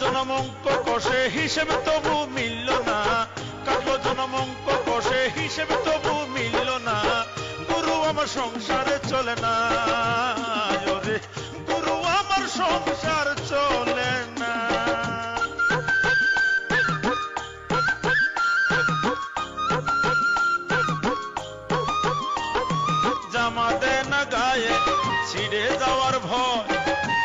জনমঙ্ক কষে হিসেব তবু মিলল না, কাটলো জনমঙ্ক কষে হিসেব তবু মিলল না, গুরু আমার সংসারে চলে না, ওরে গুরু আমার সংসার চলে না। জামা দে না গায়ে ছিঁড়ে যাওয়ার ভয়,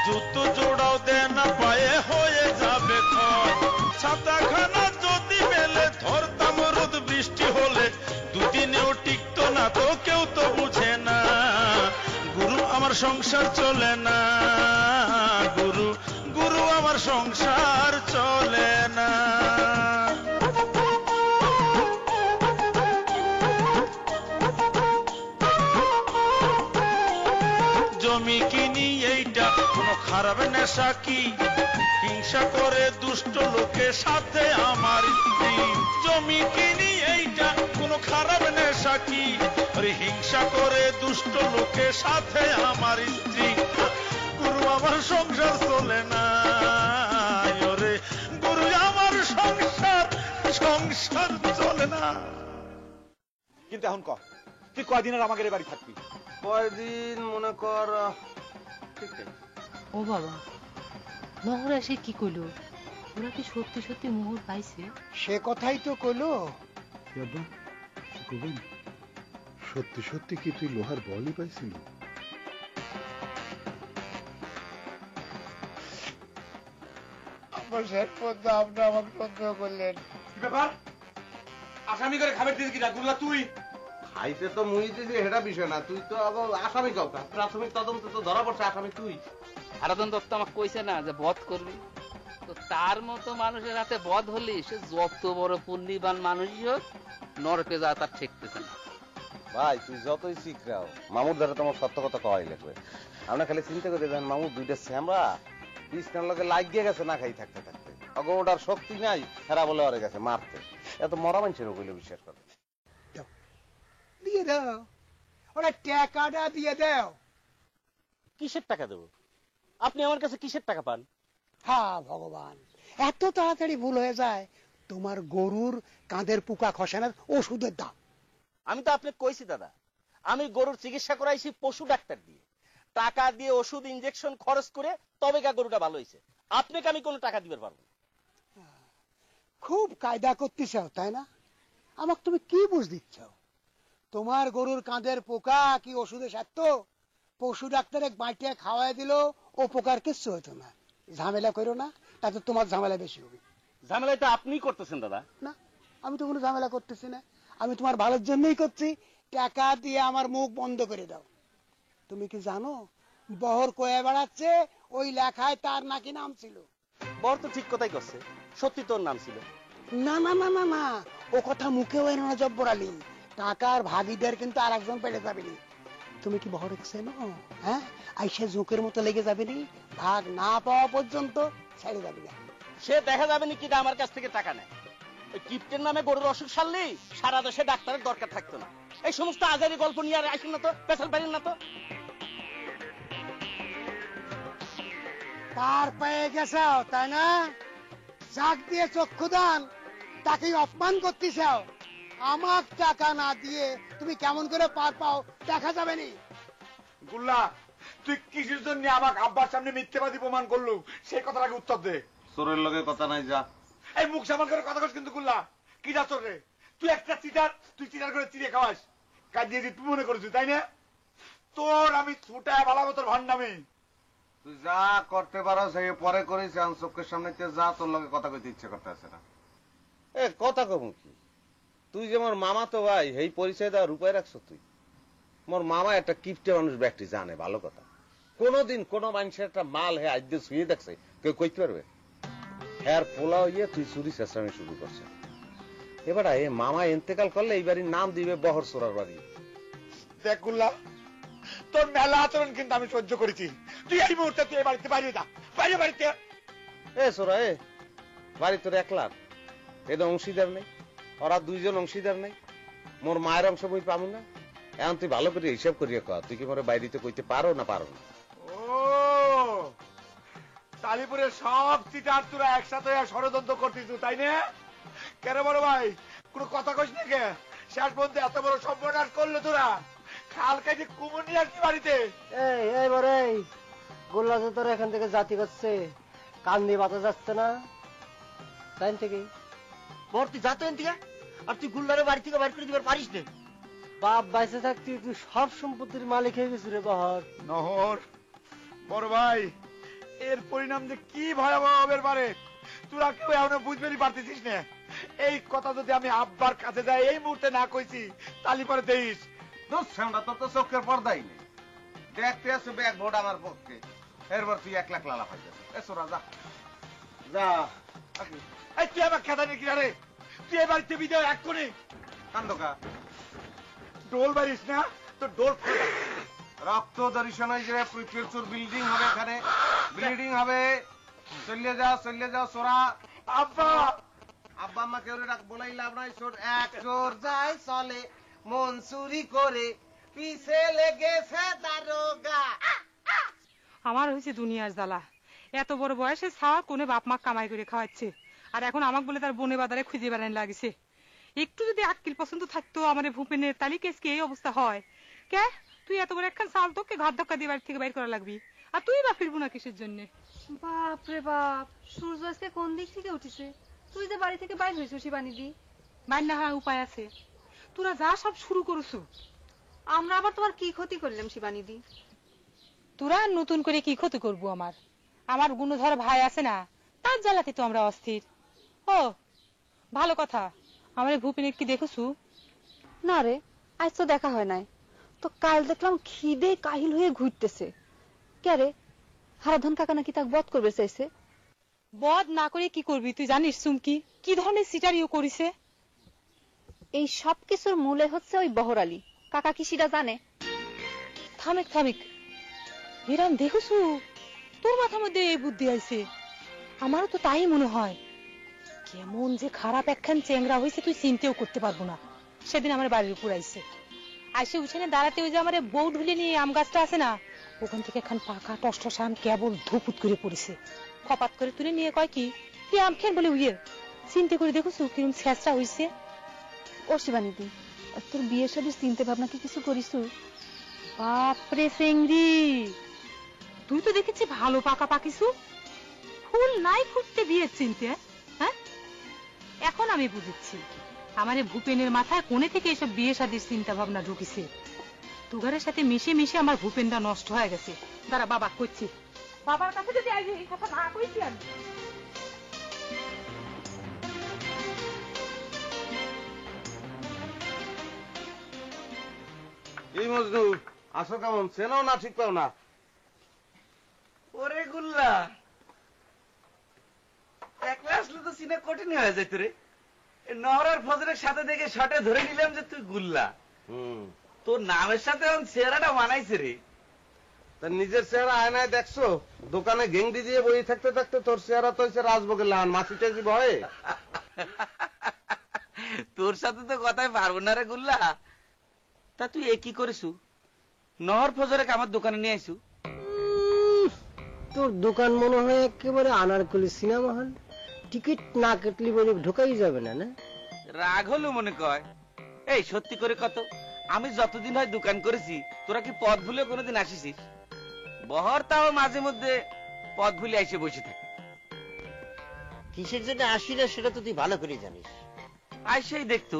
জুতো জোড়াও দে না পায়ে হয়ে যাবে ক্ষয়, ছাতাখানা যদি মেলে ধরতাম রোদ বৃষ্টি হলে, দুদিনেও টিকতো না তো কেউ তো বুঝে না, গুরু আমার সংসার চলে না, গুরু গুরু আমার সংসার চলে না। জমি কিনি এইটা কোনো খারাপ নেশা কি, হিংসা করে দুষ্ট লোকের সাথে আমার স্ত্রী, জমি কিনি এইটা কোনো খারাপ নেশা কি, আরে হিংসা করে দুষ্ট লোকের সাথে আমার স্ত্রী, গুরু আমার সংসার চলে না, ওরে গুরু আমার সংসার সংসার চলে না। কিন্তু এখন ক তুই কয়দিন আর আমাদের বাড়ি থাকবি? কয়দিন মনে কর ও বাবা, মোহর এসে কি কইলো? ওরা কি সত্যি সত্যি মোহর পাইছে? সে কথাই তো কইলো। সত্যি সত্যি কি তুই লোহার বলই পাইছিল? আমার শেষ পর্যন্ত আপনি আমাকে সন্দেহ করলেন। কি ব্যাপার? আসামি করে খাবার দিস কিনা? গুল্লা তুই খাইতে তো মুই দিছি, সেটা বিষয় না। তুই তো আসামি কাউকা, প্রাথমিক তদন্ত তো ধরা পড়ছে আসামি তুই। হারাধন দত্ত আমাকে কইছে না যে বধ করবি, তো তার মতো মানুষের হাতে বধ হলে সে যত বড় পুণ্যবান মানুষই হোক নরকে যা তার ঠেকতেছে না। ভাই তুই যতই শিখরাও মামুর দ্বারা তোমার সত্য কথা কওয়াই লাগবে। আমরা খালি চিন্তা করে দেখেন মামুর দুইটা শ্যামরা কৃষ্ণের লোকে লাগিয়ে গেছে না খাই থাকতে থাকতে, ওটার শক্তি নাই, হেরা বলে ওরে গেছে মারতে। এত মরা মানুষের কইলে বিশ্বাস করে। দিয়ে দাও, ওরা টাকাটা দিয়ে দাও। কিসের টাকা দেবো? আপনি আমার কাছে কিসের টাকা পান? হ্যাঁ ভগবান, এত তাড়াতাড়ি ভুল হয়ে যায়। তোমার গরুর কাঁধের পোকা খসানোর ওষুধের দাম। আমি তো আপনাকে কইছি দাদা, আমি গরুর চিকিৎসা করাইছি পশু ডাক্তার দিয়ে, টাকা দিয়ে ওষুধ ইনজেকশন খরচ করে তবে গরুটা ভালো হয়েছে। আপনাকে আমি কোনো টাকা দিতে পারবো না। খুব কায়দা করতেছ তাই না? আমাকে তুমি কি বুঝ দিচ্ছ? তোমার গরুর কাঁধের পোকা কি ওষুধে সারত? পশু ডাক্তারে বাঁটিয়ে খাওয়াই দিল, ও পোকার কিচ্ছু হতো না। ঝামেলা করো না, তাতে তোমার ঝামেলা বেশি হবে। ঝামেলাটা আপনিই করতেছেন দাদা। না, আমি তো কোনো ঝামেলা করতেছি না, আমি তোমার ভালোর জন্যই করছি। টাকা দিয়ে আমার মুখ বন্ধ করে দাও। তুমি কি জানো বহর কয়ে বেড়াচ্ছে ওই লেখায় তার নাকি নাম ছিল? বর তো ঠিক কথাই করছে, সত্যি তোর নাম ছিল। না না না না না, ও কথা মুখে হয় না জব্বর আলী। টাকার ভাগিদার কিন্তু আর একজন পেটে যাবেনি। তুমি কি বহর চেনো? হ্যাঁ, আইসা জোকের মতো লেগে যাবেনি, ভাগ না পাওয়া পর্যন্ত ছেড়ে যাবে না। সে দেখা যাবে না কিনা আমার কাছ থেকে টাকা নেয়। ওই কিপ্টের নামে গরুর অসুখ সারলি সারা দেশে ডাক্তারের দরকার থাকতো না। এই সমস্ত আজারি গল্প নিয়ে আর আসেন না তো, পেছাল পারেন না তো। পার পেয়ে গেছ তাই না? চাক দিয়ে চক্ষুদান, তাকে অপমান করতেছ। আমার টাকা না দিয়ে তুমি কেমন করে পার পাও দেখা যাবে নি। গুল্লা তুই কিসের জন্য আমাকে আব্বার সামনে মিথ্যাবাদী প্রমাণ করলু, সেই কথাটাকে উত্তর দে। চোরের লগে কথা নাই, যা। এই মুখ সামান করে কথা কস কিন্তু গুল্লা। কি যা চোর রে? তুই একটা চিটার, তুই চিটার করে চিড়ে খাওয়াস। কাজ দিয়ে তুই মনে করেছিস তাই না? তোর আমি ছুটায় বালাবো তোর ভান্ডামি। তুই যা করতে পারো সে পরে করিস, চোখের সামনে যা, তোর লগে কথা কইতে ইচ্ছে করতে আছে না। এ কথা কম কি, তুই যে মোর মামা তো ভাই, এই পরিচয় দেওয়ার উপায় রাখছো তুই? মোর মামা একটা কিপটে মানুষ, ব্যক্তি জানে ভালো কথা। কোনদিন কোন মানুষের একটা মাল হে আজ দিয়ে শুয়ে দেখছে কেউ কইতে পারবে? হ্যার পোলা হইয়ে তুই চুরি চেষ্টামি শুরু করছে। এবার এ মামা ইন্তেকাল করলে এই বাড়ির নাম দিবে বহর চোরার বাড়ি। দেখ গুল্লা, তোর মেলা আচরণ কিন্তু আমি সহ্য করেছি। তুই এই মুহূর্তে তুই এই বাড়িতে বাইরে যা, বাইরে বাড়িতে। এ সোরা, এ বাড়ি তোর একলার, এটা অংশীদার নেই, ওরা দুইজন অংশীদার নেই। মোর মায়ের অংশ বই পাবো না? এখন তুই ভালো করে হিসাব করিয়া কর, তুই কি মোরে বাইরেতে কইতে পারো না পারো না? ও তালিপুরের সব চিটার তোরা একসাথে ষড়যন্ত্র করতেছ তাই না? কেন বড় ভাই কোনো কথা কইস না কে? শেষ পর্যন্ত এত বড় সর্বনাশ করলো তোরা, খাল কাজে কুমুর নিয়ে আসবি বাড়িতে। এই বড় গোল্লা তো তোর এখান থেকে জাতি করছে, কান দিয়ে বাতা যাচ্ছে না তাই থেকে বর তুই যাতো এন থেকে, আর তুই গুল্লারে বাড়ি থেকে বাইর করে দিবার পারিস না। বাপ বাইসে থাকতে তুই সব সম্পত্তির মালিক হয়ে গেছিস রে বহর। নহর বড় ভাই, এর পরিণাম যে কি ভয়াবহ হবে পারে তোরা কেউ এখনো বুঝবেনই পারতেছিস না। এই কথা যদি আমি আব্বার কাছে যাই এই মুহূর্তে না কইছি তালি পরে দেইস। দোষ সামনা তোর তো চোখের পর্দাই নেই, দেখতে আসো ব্যাগ ভোট আমার পক্ষে, এরপর তুই 1 লাখ লালা পাই যাবে। এসো রাজা যা। এই তুই আমার খেতা নিয়ে কিনারে, তুই এই বাড়িতে বিদায় এক করে কান্দকা ডোল বাড়িস না তো ডোল রক্ত দর্শন হয়ে যাবে, প্রচুর বিল্ডিং হবে, এখানে বিল্ডিং হবে। চলে যাও সোরা। আব্বা আব্বা আম্মা কেউ বলাই লাভ নাই। এক চোর যায় চলে মন চুরি করে, পিছে লেগেছে দারোগা। আমার হয়েছে দুনিয়ার জ্বালা, এত বড় বয়সে ছাওয়া কোনে বাপ মা কামাই করে খাওয়াচ্ছে, আর এখন আমাকে বলে তার বনে বাজারে খুঁজে বেড়ান লাগিছে। একটু যদি আক্কিল পছন্দ থাকতো আমার ভূপেনের, তালি কেস কি এই অবস্থা হয়? কে তুই এত বড় একখান চাল তোকে ঘাট ধাক্কা দিয়ে বাড়ি থেকে বাইর করা লাগবি, আর তুই বা ফিরবো না কিসের জন্য? বাপ রে বাপ, সূর্য আজকে কোন দিক থেকে উঠেছে? তুই যে বাড়ি থেকে বাইর হয়েছিস শিবানিদি। বাইর না হয় উপায় আছে, তোরা যা সব শুরু করছো। আমরা আবার তোমার কি ক্ষতি করলাম শিবানিদি? তোরা নতুন করে কি ক্ষতি করবো? আমার গুণধর ভাই আছে না, তার জ্বালাতে তো আমরা অস্থির। ও ভালো কথা, আমার ভূপেনের কি দেখছু? না রে, আজ তো দেখা হয় নাই। তো কাল দেখলাম খিদে কাহিল হয়ে ঘুরতেছে। কে রে, হারাধন কাকা নাকি তাকে বধ করবে চাইছে। বধ না করে কি করবি তুই জানিস চুমকি কি ধরনের সিটারিও করিছে? এই সব কিছুর মূলে হচ্ছে ওই বহর আলী কাকা। কি সেটা জানে? থামেক বিরাম, দেখছু তোর মাথার মধ্যে এই বুদ্ধি আইছে? আমারও তো তাই মনে হয়। কেমন যে খারাপ একখান চেংরা হয়েছে তুই চিন্তাও করতে পারবো না। সেদিন আমার বাড়ির উপর আইছে, আইসে উঠেনে দাঁড়াতে ওই যে আমার বউ ঢুলে নিয়ে আম গাছটা আছে না, ওখান থেকে একখান পাকা টসটসা আম কেবল ধুপুত করে পড়েছে। খপাত করে তুলে নিয়ে কয় কি তুই আম খেন বলে উইয়ে। চিন্তা করে দেখছু কিরম ছেঁচড়া হয়েছে। ও শিবানিদি, তোর বিয়ের সাথে চিন্তা ভাবনা কি কিছু করিস? বাপরে চেংড়ি, তুই তো দেখেছি ভালো পাকা পাকিছু, ফুল নাই ফুটতে বিয়ের চিনতে। হ্যাঁ, এখন আমি বুঝেছি আমার ভূপেনের মাথায় কোনে থেকে এসব বিয়ে শাদীর চিন্তা ভাবনা ঢুকিছে। তুগারের সাথে মিশে মিশে আমার ভূপেনটা নষ্ট হয়ে গেছে। দাঁড়া বাবা করছি, বাবার কাছে যদি আজ এই কথা না কইছি আমি। এই মজনু আসো, কেমন চেনো না ঠিক পাও না? ওরে গুল্লা, একলা আসলে তো চিনে কঠিন হয়ে যেত রে। নহরার ফজরের সাথে দেখে শটে ধরে নিলাম যে তুই গুল্লা। তোর নামের সাথে চেহারাটা মানাইছে রে। তা নিজের চেহারা আয়নায় দেখছো? দোকানে গেংডি দিয়ে বই থাকতে থাকতে তোর চেহারা তো হয়েছে রাজভোগের লান, মাছি টাছি ভয়ে। তোর সাথে তো কথাই পারবো না রে গুল্লা। তা তুই এ কি করিসু? নহর ফজরে আমার দোকানে নিয়ে আইসু? তোর দোকান মনে হয় একেবারে আনারকলি সিনেমা হল, টিকিট না কাটলি বলে ঢোকাই যাবে না। না রাগ হলো মনে কয়? এই সত্যি করে কত, আমি যতদিন হয় দোকান করেছি তোরা কি পথ ভুলে কোনোদিন আসিস? বহর তাও মাঝে মধ্যে পথ ভুলে এসে বসে থাকে। কিসের জন্য আসি না সেটা তো তুই ভালো করে জানিস। আইসেই দেখতু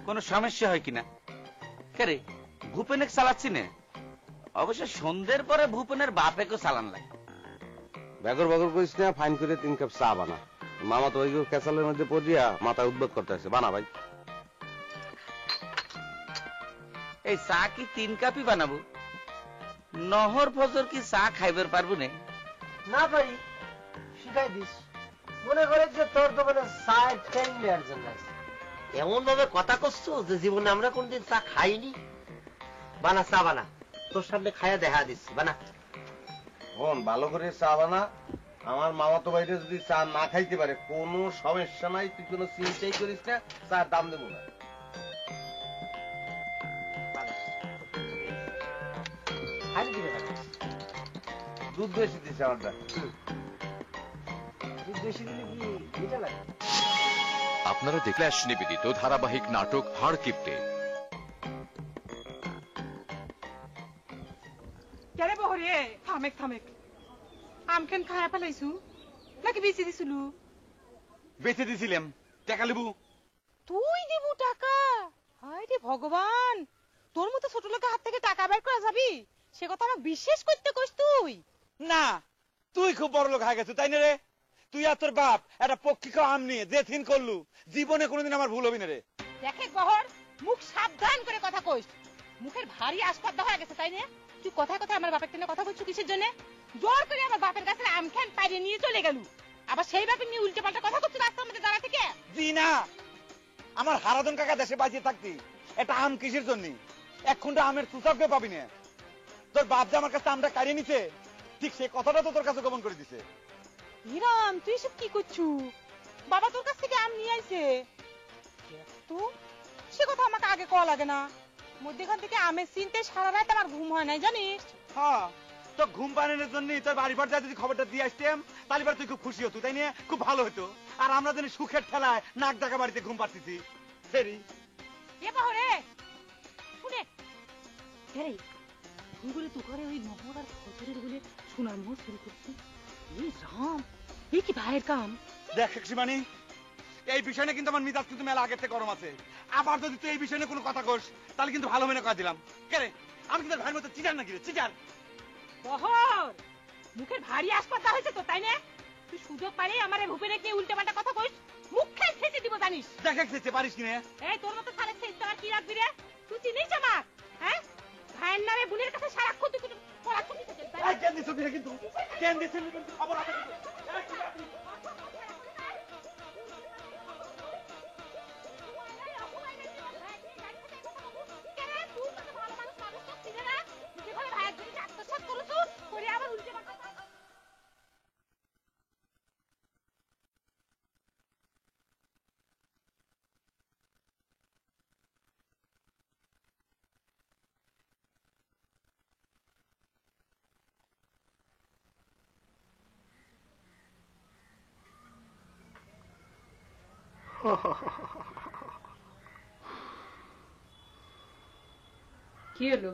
কোনো সমস্যা হয় কিনা। কে ভূপেনের চালাচ্ছি না? অবশ্য সন্ধ্যের পরে ভূপেনের বাপেকে চালান লাগে। ব্যাগর বাগর করিস না, ফাইন করে 3 কাপ চা বানা। মামা তো ওই ক্যাসালের মধ্যে পড়িয়া মাথায় উদ্বেগ করতে আছে, বানা ভাই। এই চা কি 3 কাপই বানাবো? নহর ফজর কি চা খাইবার পারবো না? না পারি, শিখাই দিস। মনে করে যে তোর দোকানে সাইড ফ্যান নেওয়ার জন্য আছে। এমন ভাবে কথা করছো যে জীবনে আমরা কোনদিন চা খাইনি। বানা চা বানা, তোর সামনে খায়া দেখা দিচ্ছি, বানা। বোন ভালো করে চা বানা। আমার মামা তো বাইরে যদি চা না খাইতে পারে কোনো সমস্যা নাই, তুই কোনো চিন্তাই করিস না, চার দাম দেবো না। খালি দিবে দুধ বেশি দিছে আমারটা। আপনারা দেখলেন নিবেদিত ধারাবাহিক নাটক হাড় কিপটে। কেরে বহরে থামেক থামেক আমখান খায়া ফেলাইছু নাকি বেঁচে দিছিলু? বেঁচে দিছিলাম, টাকা লিবু। তুই দিবু টাকা? হায় রে ভগবান, তোর মতো ছোট লোকের হাত থেকে টাকা বের করা যাবি? সে কথা আমাকে বিশ্বাস করতে কইস তুই? না, তুই খুব বড় লোক হয়ে গেছিস, তাই না রে? তুই আর তোর বাপ একটা পক্ষিক আম নিয়ে যে থিন করলু, জীবনে কোনোদিন আমার ভুল হবি না রে। দেখে বহর, মুখ সাবধান করে কথা কইস। মুখের ভারী আসপাদ্দা হয়ে গেছে, তাই না? তুই কথায় কথায় আমার বাপের টেনে কথা কইছু কিসের জন্য? জোর করে আমার বাপের কাছে আমখান পাইরে নিয়ে চলে গেল, আবার সেই বাপের নিয়ে উল্টে পাল্টা কথা করছিস রাস্তার মধ্যে দাঁড়া থেকে। জি না, আমার হারাধন কাকা দেশে বাঁচিয়ে থাকতি এটা আম কিসের জন্য? এক খুন্ডা আমের সুসাবকে পাবি না। তোর বাপ যে আমার কাছে আমটা কাড়িয়ে নিছে, ঠিক সেই কথাটা তো তোর কাছে গোপন করে দিছে। হিরাম, তুই সব কি করছু? বাবা তোর কাছ থেকে আম নিয়ে আইছে তো সে কথা আমাকে আগে কওয়া লাগে না? মধ্যখান থেকে আমের চিনতে সারা রাত আমার ঘুম হয় নাই, জানিস? হ্যাঁ, তো ঘুম পাড়ানোর জন্য তোর বাড়ি ঘর যা যদি খবরটা দিয়ে আসতাম, তাহলে এবার তুই খুব খুশি হতো, তাই নিয়ে খুব ভালো হতো। আর আমরা জানি সুখের ঠেলায় নাক ডাকা বাড়িতে ঘুম পাচ্ছি। সেরি এ বাহরে শুনে রে, ঘুরে তো ঘরে ওই নহর আর ফজরের বলে শোনার মোহ শুরু করছি। এই রাম, এই কি ভাইয়ের কাম? দেখ শিবানী, এই বিষয় কিন্তু আমার মিজাজ কিন্তু মেলা আগের থেকে গরম আছে। আবার যদি তুই এই বিষয় নিয়ে কোনো কথা কস, তাহলে কিন্তু ভালো মনে করে দিলাম। কে রে, আমি কিন্তু ভাইয়ের মতো চিটার নাকি রে? চিটার বহর, মুখের ভারী আসপাতা হয়েছে তো, তাই না? তুই সুযোগ পাইলে আমার এই ভূপেনে নিয়ে উল্টে পাল্টা কথা কইস, মুখ খেয়ে ছেঁচে দিব, জানিস? দেখে খেতে পারিস কিনে? এই তোর মতো সালে ছেঁচতে আর কি রাখবি রে? তুই চিনিস আমার? হ্যাঁ, ভাইয়ের নামে বোনের কাছে সারাক্ষণ তুই পড়াশুনি করছিস। এই কেন দিছ বিয়ে কিন্তু? কেন দিছিস কিন্তু খবর আছে কিন্তু? কি হলো?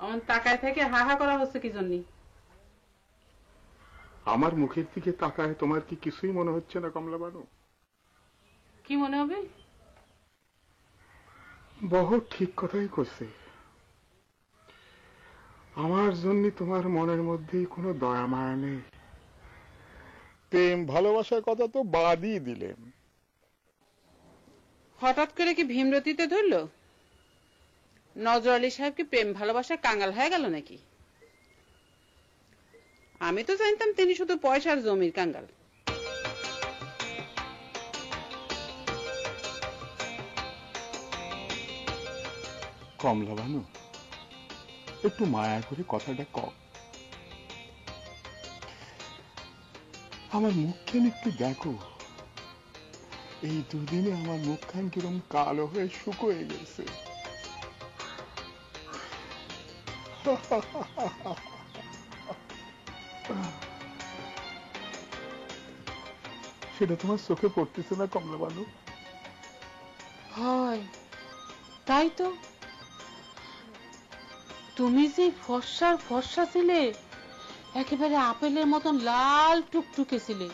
আমার তাকায় থেকে হাহা করা হচ্ছে কি জন্য? আমার মুখের দিকে তাকায় তোমার কি কিছুই মনে হচ্ছে না কমলা বানু? কি মনে হবে? বহুত ঠিক কথাই করছে। আমার জন্য তোমার মনের মধ্যে কোনো দয়া মায়া নেই। প্রেম ভালোবাসার কথা তো বাদই দিলেন। হঠাৎ করে কি ভীমরতিতে ধরলো? নজর আলী সাহেব কি প্রেম ভালোবাসার কাঙ্গাল হয়ে গেল নাকি? আমি তো জানতাম তিনি শুধু পয়সার জমির কাঙ্গাল। কমলা বানু, একটু মায়া করে কথাটা কম। আমার মুখখান একটু দেখো। এই দুদিনে আমার মুখখান কিরম কালো হয়ে শুকিয়ে গেছে। সেটা তোমার চোখে পড়তেছে না কমলা বানু? হয়, তাই তো। তুমি যে ফর্সার ফর্সা ছিলে, একেবারে আপেলের মতন লাল টুকটুকে ছিলে।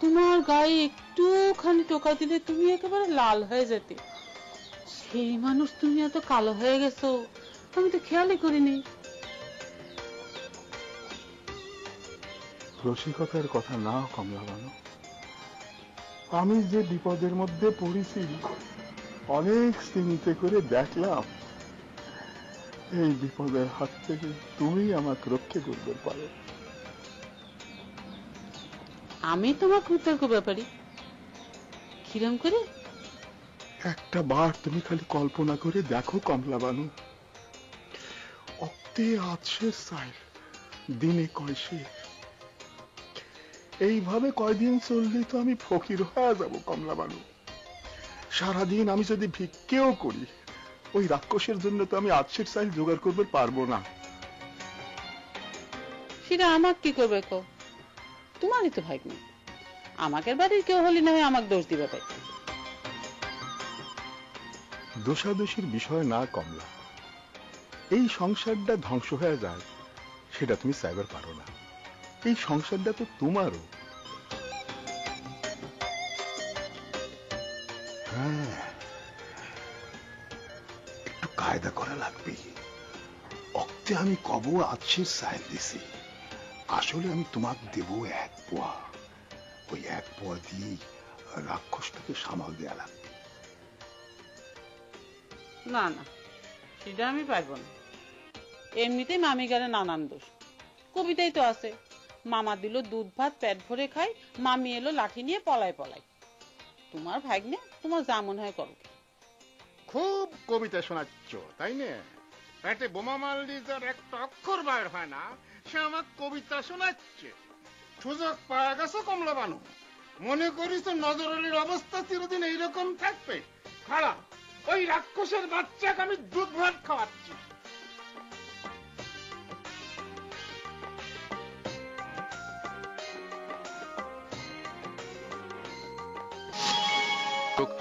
তোমার গায়ে একটুখানি টোকা দিলে তুমি একেবারে লাল হয়ে যেতে। সেই মানুষ তুমি এত কালো হয়ে গেছো, আমি তো খেয়ালই করিনি। রসিকতার কথা না কমলা বানু, আমি যে বিপদের মধ্যে পড়েছি অনেক চিন্তা করে দেখলাম এই বিপদের হাত থেকে তুমি আমাকে রক্ষা করতে পারো। আমি তোমার কৃতজ্ঞ ব্যাপারী। কিরম করে? একটা বার তুমি খালি কল্পনা করে দেখো কমলা বানু, অক্তে আছে সাইল দিনে কয়সে। এইভাবে কয়দিন চললে তো আমি ফকির হয়ে যাব কমলা বানু। সারাদিন আমি যদি ভিক্ষেও করি, ওই রাক্ষসের জন্য তো আমি আজকের চাইল জোগাড় করতে পারবো না। সেটা আমার কি করবে কো? তোমারই তো ভাগ্য। আমাকে বাড়ির কেউ হলে না হয় আমাকে দোষ দিবে পাই। দোষাদোষীর বিষয় না কমলা। এই সংসারটা ধ্বংস হয়ে যায় সেটা তুমি চাইবার পারো না। এই সংসারটা তো তোমারও। হ্যাঁ, একটু কায়দা করা লাগবে। অক্তে আমি কব আছে সাইল দিছি, আসলে আমি তোমাকে দেব 1 পোয়া। ওই 1 পোয়া দিয়ে রাক্ষসটাকে সামাল দেয়া লাগবে। না না, সেটা আমি পারবো না। এমনিতেই মামি গেলে নানান দোষ। কবিতাই তো আছে, মামা দিল দুধ ভাত পেট ভরে খাই, মামি এলো লাঠি নিয়ে পলাই পলাই। তোমার ভাগ্নে তোমার যা মনে হয় করো। খুব কবিতা শোনাচ্ছ তাই না? পেটে বোমা মারলি যার একটা অক্ষর বাইর হয় না, সে আমার কবিতা শোনাচ্ছে। সুযোগ পাওয়া গেছে কমলা বানু। মনে করিস নজর আলীর অবস্থা চিরদিন এইরকম থাকবে? খারাপ, ওই রাক্ষসের বাচ্চাকে আমি দুধ ভাত খাওয়াচ্ছি।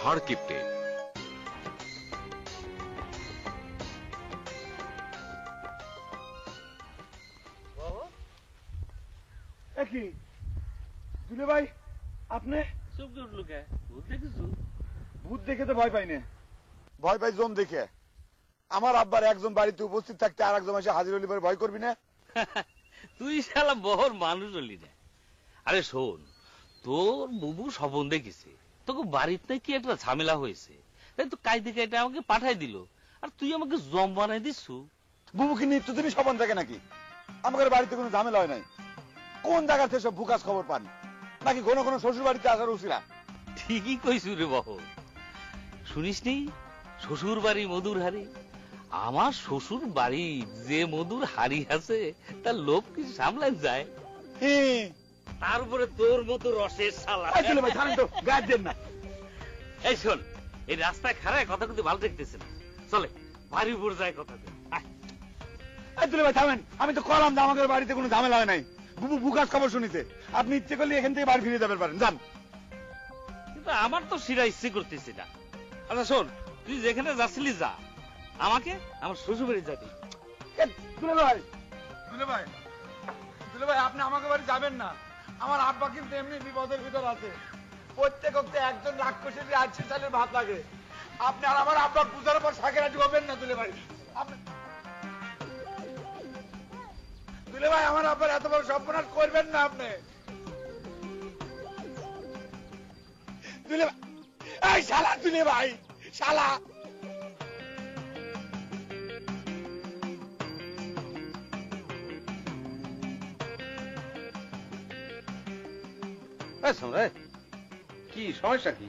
হাড় কিপটে। কি দুলে ভাই, আপনি চুপ করে উঠলো কে? ভূত দেখেছো? ভূত দেখে তো ভয় পাই না, ভয় পাই জম দেখে। আমার আব্বার একজন বাড়িতে উপস্থিত থাকতে আর একজন এসে হাজির হলি পরে ভয় করবি না? তুই শালা বহর মানুষ হলি না। আরে শোন, তোর বুবু স্বপন দেখেছে তোকে বাড়িতে কি একটা ঝামেলা হয়েছে, তাই তো কাইদে কাইদে আমাকে পাঠাই দিল, আর তুই আমাকে জম বানাই দিচ্ছু। বুবুকে নিত্যদিনই স্বপন থাকে নাকি? আমাদের বাড়িতে কোনো ঝামেলা হয় নাই। কোন জায়গা থেকে সব ভুকাস খবর পান? নাকি কোনো কোনো শ্বশুর বাড়িতে আসার উচিরা? ঠিকই কইছু রে বহর। শুনিস নি শ্বশুর বাড়ি মধুর হাড়ি? আমার শ্বশুর বাড়ি যে মধুর হাড়ি আছে তার লোভ কি সামলাই যায়? তারপরে তোর মতো রসের শালা। এই শোন, এই রাস্তায় খারায় কথা কিন্তু ভালো দেখতেছে না। চলে বাড়ির উপর যায় কথা। ভাই থামেন, আমি তো কলাম যে আমাদের বাড়িতে কোনো ঝামেলা হয় নাই। বুবু ভুকাস খবর শুনিতে, আপনি ইচ্ছে করলে এখান থেকে বাড়ি ফিরে যাবেন পারেন, যান। কিন্তু আমার তো সেটা ইচ্ছে করতেছি না। আচ্ছা শোন, তুই যেখানে যাচ্ছিলি যা, আমাকে আমার শ্বশুর বাড়ি যাবি। দুলে ভাই, দুলে ভাই, দুলে ভাই, আপনি আমাকে বাড়ি যাবেন না। আমার আব্বা কিন্তু এমনি বিপদের ভিতর আছে। প্রত্যেক অক্তে একজন রাক্ষসের 800 সালের ভাত লাগে। আপনি আর আমার আব্বা পূজার পর শাকের আটি হবেন না দুলে ভাই। দুলে ভাই, আমার আব্বার এত বড় সর্বনাশ করবেন না আপনি। দুলে ভাই, এই শালা দুলে ভাই, শালা। কি সমস্যা? কি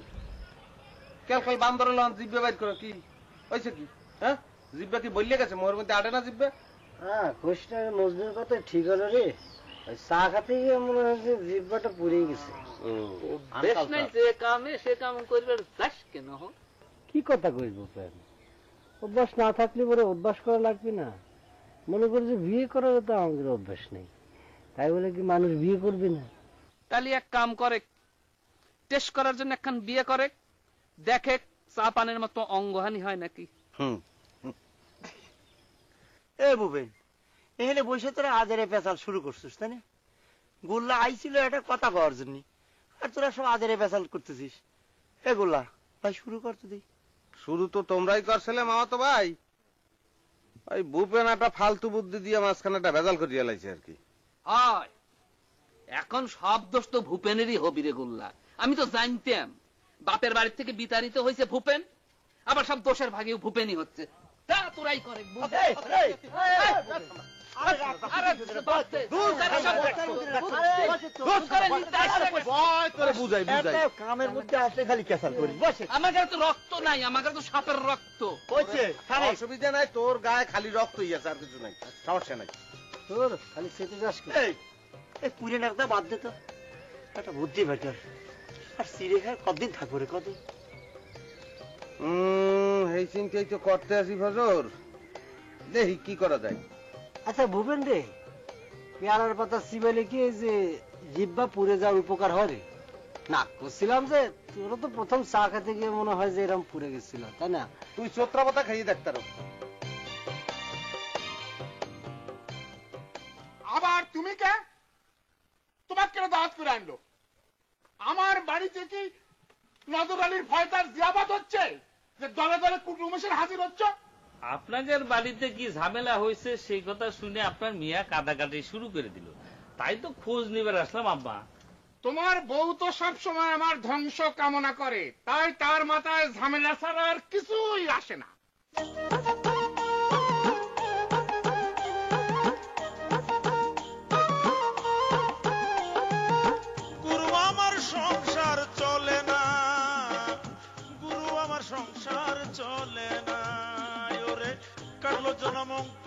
কাল কাল বান্দর জিব্বা বাইর করো? কি হয়েছে? কি হ্যাঁ, জিব্বা কি বললে গেছে? মোর মধ্যে আটে না জিব্বা? হ্যাঁ, কোশটা মজনুর কথা ঠিক হলো রে। চা খাতে গিয়ে মনে হচ্ছে জিব্বাটা পুড়ে গেছে। বেশ নাই যে কামে সে কাম করবার চাস কেন? কি কথা কইব? অভ্যাস না থাকলে পরে অভ্যাস করা লাগবে না? মনে করি যে বিয়ে করার তো আমাদের অভ্যাস নেই, তাই বলে কি মানুষ বিয়ে করবে না? তাহলে এক কাম করে, টেস্ট করার জন্য একখান বিয়ে করে দেখে চা পানের মতো অঙ্গহানি হয় নাকি। এ বুবেন, এখানে বসে তোরা আজারে পেঁচাল শুরু করছিস তাই না? গোল্লা আইছিল একটা কথা কওয়ার জন্য, আর তোরা সব আজারে পেঁচাল করতেছিস। এ গোল্লা ভাই, শুরু করতে দিই। শুরু তো তোমরাই করছিলে মামা তো ভাই। ওই ভূপেন একটা ফালতু বুদ্ধি দিয়ে মাঝখানে একটা ভেজাল করিয়া লাইছে আর কি। হয় এখন সব দোষ তো ভূপেনেরই হবি রে গোল্লা। আমি তো জানতাম বাপের বাড়ি থেকে বিতাড়িত হয়েছে ভূপেন, আবার সব দোষের ভাগেও ভূপেনই হচ্ছে। তা তোরাই করে কামের মধ্যে আসলে খালি কেসাল করি। আমার কাছে তো রক্ত নাই, আমার কাছে তো সাপের রক্ত। অসুবিধা নাই, তোর গায়ে খালি রক্তই আছে, আর কিছু নাই, সমস্যা নাই। তোর খালি সেতু যাস এই পুরে নাকটা বাদ দে তো, একটা বুদ্ধি বেটার। আর সিরে খায় কতদিন থাকবো রে? কতদিন? এই চিন্তাই তো করতে আসি ফজর, দেখি কি করা যায়। আচ্ছা ভুবেন রে, পেয়ারার পাতা চিবাইলে কি যে জিব্বা পুড়ে যাওয়ার উপকার হয় রে? না করছিলাম যে তোর তো প্রথম চা খেতে গিয়ে মনে হয় যে এরকম পুড়ে গেছিল, তাই না? তুই চোত্রা পাতা খাইয়ে দেখতে পারো। আবার তুমি কে? তোমাকে কেন দাওয়াত করে আনলো? আমার বাড়িতে কি নজর আলীর ভয়তার জিয়াবাদ হচ্ছে যে দলে দলে কুটুমেশের হাজির হচ্ছে? আপনাদের বাড়িতে কি ঝামেলা হয়েছে সেই কথা শুনে আপনার মিয়া কাটাকাটি শুরু করে দিল, তাই তো খোঁজ নিবার আসলাম আব্বা। তোমার বউ তো সব সময় আমার ধ্বংস কামনা করে, তাই তার মাথায় ঝামেলা ছাড়া আর কিছুই আসে না। গুরু আমার সংসার চলে না, গুরু আমার সংসার চলে না, ওরে কাটলো জনম অঙ্ক